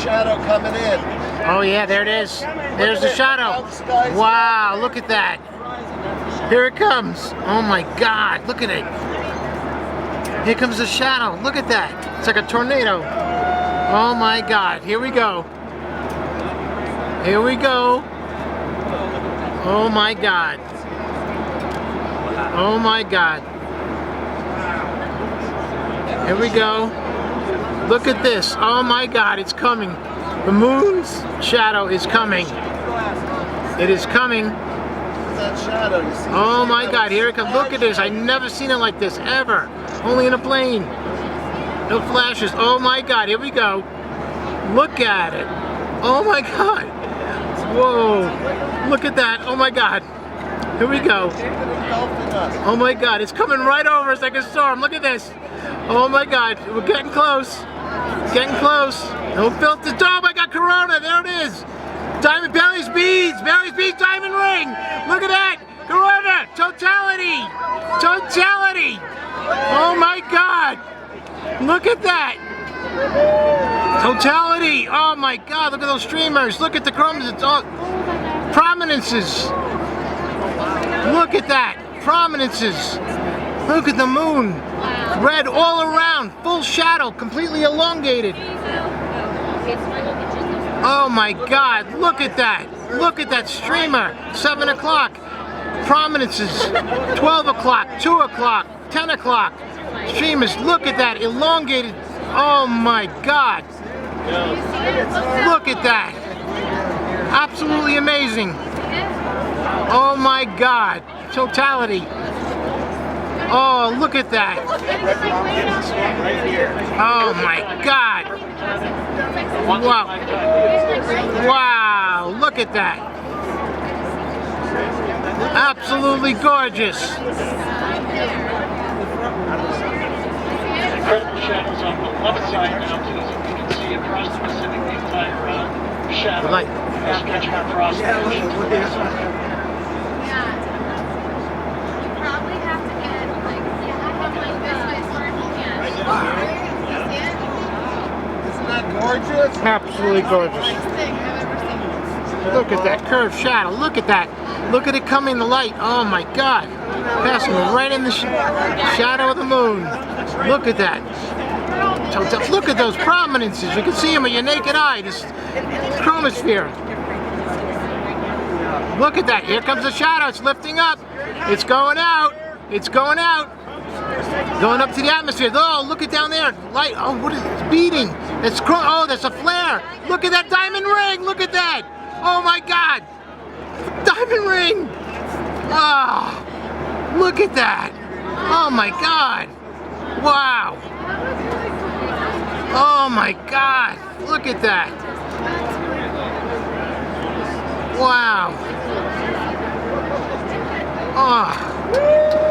shadow coming in. Oh yeah, there it is. There's the shadow. Wow, look at that. Here it comes. Oh my God, look at it. Here comes the shadow. Look at that. It's like a tornado. Oh my God, here we go. Here we go. Oh my God. Oh my God. Here we go. Look at this. Oh my God, it's coming. The moon's shadow is coming. It is coming. Oh my God, here it comes. Look at this. I've never seen it like this, ever. Only in a plane. No flashes. Oh my God, here we go. Look at it. Oh my God. Whoa. Look at that. Oh my God. Here we go. Oh my God, it's coming right over us like a storm. Look at this. Oh my God, we're getting close. Getting close. No filters. Oh my God, Corona. There it is. Diamond Belly's beads. Belly's beads diamond ring. Look at that. Corona. Totality. Totality. Oh my God. Look at that. Totality. Oh my God. Look at those streamers. Look at the crumbs. It's all prominences. Look at that. Prominences. Look at the moon. Red all around. Full shadow. Completely elongated. Oh my God. Look at that. Look at that streamer. 7 o'clock. Prominences. 12 o'clock. 2 o'clock. 10 o'clock. Streamers. Look at that. Elongated. Oh my God. Look at that. Absolutely amazing. Oh my God. Totality. Oh, look at that. Oh my God. Wow. Wow. Look at that. Absolutely gorgeous. Incredible shadows on the left side now, as you can see across the Pacific, the entire shadow stretching across the ocean. Isn't that gorgeous? Absolutely gorgeous. Look at that curved shadow. Look at that. Look at it coming to light. Oh my God. Passing right in the shadow of the moon. Look at that. Look at those prominences. You can see them with your naked eye. This chromosphere. Look at that. Here comes the shadow. It's lifting up. It's going out. It's going out. Going up to the atmosphere. Oh, look at down there. Light. Oh, what is it? It's beating. It's oh, there's a flare. Look at that diamond ring. Look at that. Oh my God. Diamond ring. Oh, look at that. Oh my God. Wow. Oh my God. Look at that. Wow. Oh.